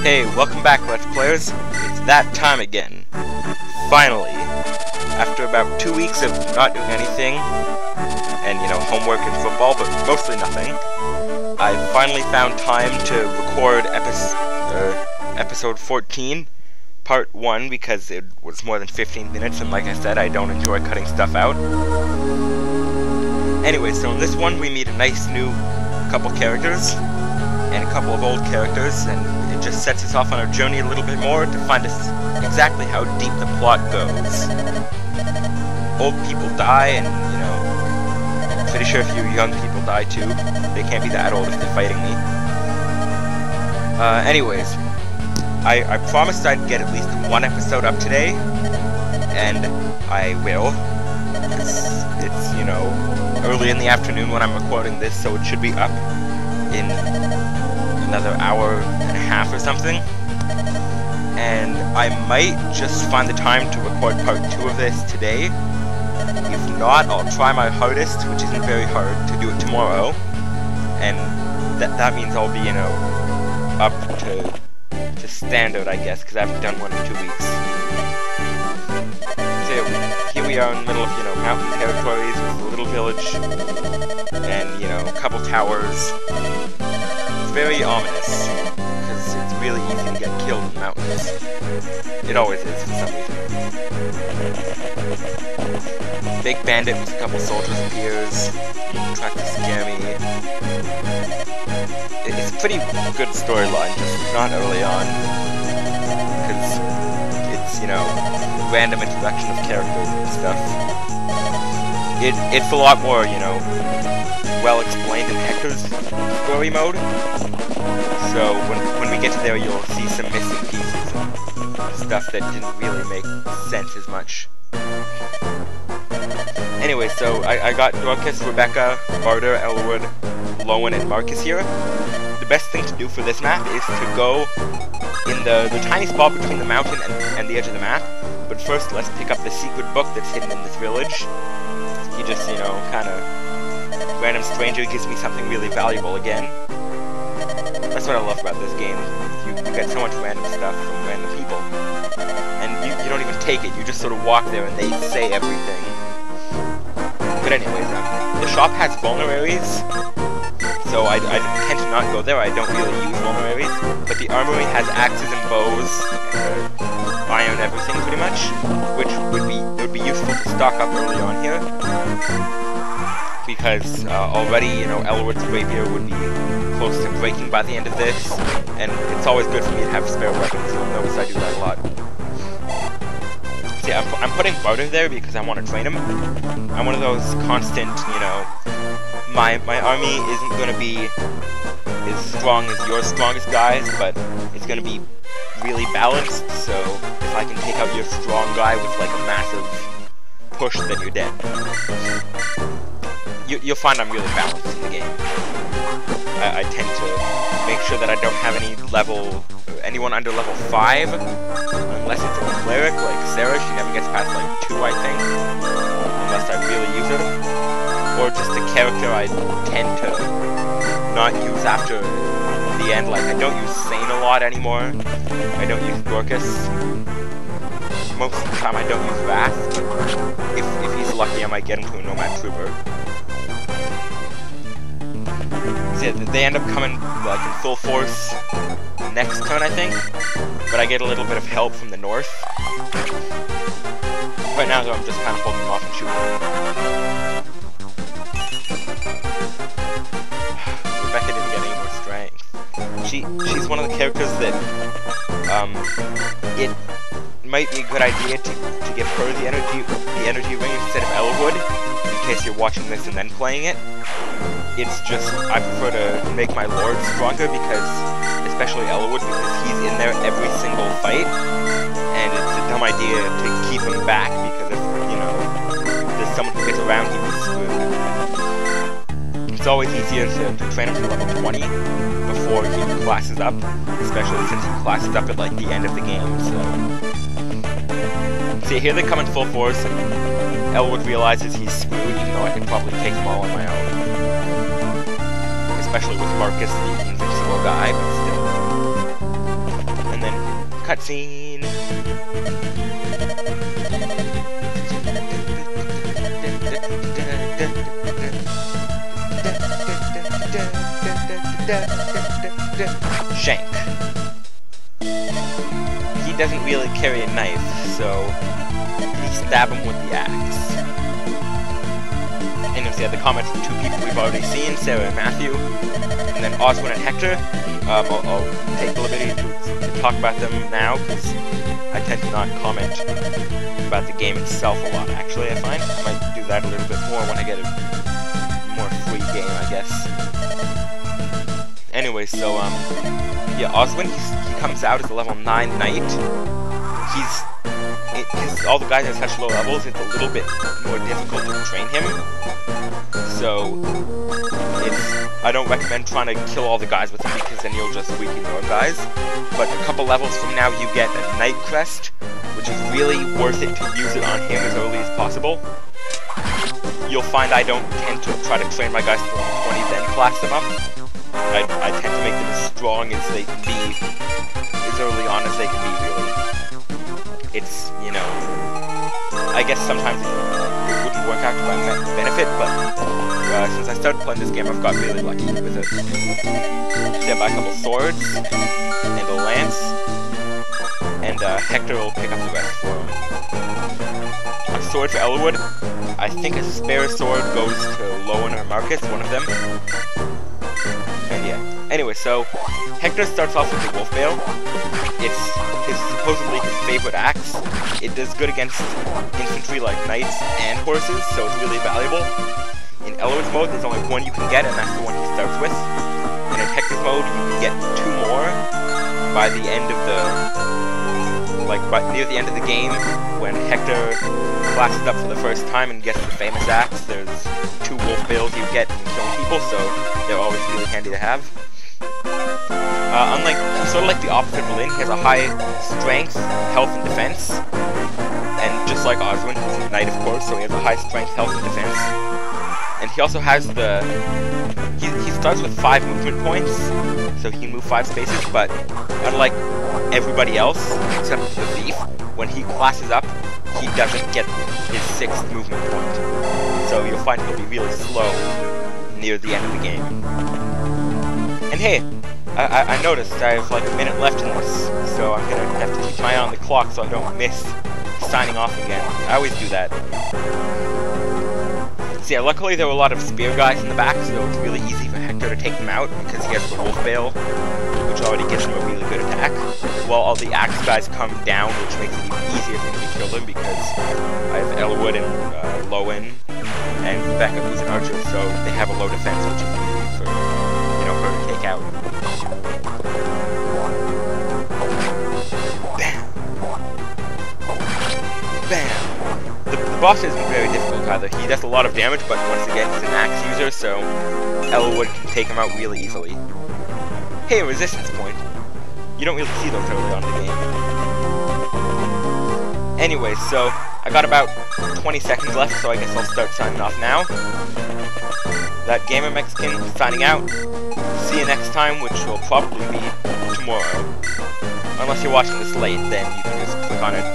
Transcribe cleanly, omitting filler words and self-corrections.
Hey, welcome back, Let's Players. It's that time again. Finally, after about 2 weeks of not doing anything, and homework and football, but mostly nothing, I finally found time to record episode 14, part 1, because it was more than 15 minutes, and like I said, I don't enjoy cutting stuff out. Anyway, so in this one, we meet a nice new couple characters, and a couple of old characters, and it just sets us off on our journey a little bit more to find us exactly how deep the plot goes. Old people die, and, I'm pretty sure a few young people die too. They can't be that old if they're fighting me. Anyways, I promised I'd get at least one episode up today, and I will. It's early in the afternoon when I'm recording this, so it should be up in another hour and a half or something. And I might just find the time to record part 2 of this today. If not, I'll try my hardest, which isn't very hard, to do it tomorrow. And that means I'll be, up to standard, I guess, because I haven't done one in 2 weeks. So here we are in the middle of, mountain territories with a little village, and, a couple towers. It's very ominous, because it's really easy to get killed in the mountains. It always is, for some reason. Big bandit with a couple soldiers appears, tries to scare me. It's a pretty good storyline, just not early on, because it's, random introduction of characters and stuff. It's a lot more, well explained in Hector's story mode. So when we get to there, you'll see some missing pieces and stuff that didn't really make sense as much. Anyway, so I got Dorcas, Rebecca, Barter, Eliwood, Lowen, and Marcus here. The best thing to do for this map is to go in the tiny spot between the mountain and the edge of the map. But first, let's pick up the secret book that's hidden in this village. He just, kind of random stranger gives me something really valuable again. That's what I love about this game. You get so much random stuff from random people. And you don't even take it, you just sort of walk there and they say everything. But anyways, the shop has vulneraries, so I tend to not go there. I don't really use vulneraries. But the armory has axes and bows, and iron everything pretty much, which would be useful to stock up early on here. Because already, Eliwood's rapier would be close to breaking by the end of this, and it's always good for me to have spare weapons. You'll notice I do that a lot. See, I'm putting Barter there because I want to train him. I'm one of those constant, my army isn't going to be as strong as your strongest guys, but it's going to be really balanced, so if I can take out your strong guy with like a massive push, then you're dead. You'll find I'm really balanced in the game. I tend to make sure that I don't have anyone under level 5, unless it's a cleric like Sarah. She never gets past like 2, I think, unless I really use her. Or just a character I tend to not use after the end. Like, I don't use Sane a lot anymore. I don't use Dorcas. Most of the time I don't use Wrath. If he's lucky, I might get him to a Nomad Trooper. So they end up coming like in full force next turn, I think, but I get a little bit of help from the north. Right now, though, I'm just kind of holding them off and shooting them. Rebecca didn't get any more strength. She's one of the characters that it might be a good idea to give her the energy ring instead of Eliwood, in case you're watching this and then playing it. It's just, I prefer to make my lord stronger because, especially Eliwood, because he's in there every single fight, and it's a dumb idea to keep him back because if, there's someone who gets around, he will screwed. It's always easier to train him to level 20 before he classes up, especially since he classes up at like the end of the game, so... See, here they come in full force, and Eliwood realizes he's screwed, even though I can probably take them all on my own. Especially with Marcus, the invincible guy, but still. cutscene. Shank. He doesn't really carry a knife, so you stab him with the axe. And you'll see the comments from two people we've already seen, Sarah and Matthew, and then Oswin and Hector. I'll take the liberty to talk about them now, because I tend to not comment about the game itself a lot, actually, I find. I might do that a little bit more when I get a more free game, I guess. Anyway, so, yeah, Oswin, he comes out as a level 9 knight. Because all the guys at such low levels, it's a little bit more difficult to train him. So, I don't recommend trying to kill all the guys with him, because then you'll just weaken your guys. But a couple levels from now, you get a Knight Crest, which is really worth it to use it on him as early as possible. You'll find I don't tend to try to train my guys to level 20, then class them up. I tend to make them as strong as they can be, as early on as they can be, really. It's, you know, I guess sometimes it wouldn't work out to my benefit, but since I started playing this game, I've got really lucky with it. So I buy a couple swords, and a lance, and Hector will pick up the rest for him. A sword for Eliwood. I think a spare sword goes to Lowen or Marcus, one of them. And yeah. Anyway, so Hector starts off with the wolf bale. It's supposedly his favorite axe. It does good against infantry like knights and horses, so it's really valuable. In Eliwood's mode, there's only one you can get, and that's the one he starts with. And in Hector's mode, you can get 2 more by the end of the... near the end of the game, when Hector classes up for the first time and gets the famous axe. There's 2 wolf bales you get from killing people, so they're always really handy to have. Sort of like the opposite of Lyn, he has a high strength, health, and defense. And just like Oswin, he's a knight, of course, so he has a high strength, health, and defense. And he also has the... He starts with 5 movement points, so he can move 5 spaces, but unlike everybody else, except the thief, when he classes up, he doesn't get his 6th movement point. So you'll find he'll be really slow near the end of the game. And hey, I noticed I have like a minute left in this, so I'm gonna have to keep my eye on the clock so I don't miss signing off again. I always do that. So yeah, luckily there were a lot of spear guys in the back, so it's really easy for Hector to take them out, because he has the wolf bale, which already gives him a really good attack, while all the axe guys come down, which makes it even easier for me to kill them, because I have Eliwood and Lowen and Rebecca, who's an archer, so they have a low defense, which is easy for, you know, her to take out. Bam! Bam! The boss isn't very difficult either. He does a lot of damage, but once again, he's an axe user, so Eliwood can take him out really easily. Hey, a resistance point. You don't really see those early on in the game. Anyway, so I got about 20 seconds left, so I guess I'll start signing off now. That Gamer Mexican signing out. See you next time, which will probably be tomorrow. Unless you're watching this late, then you can just click on it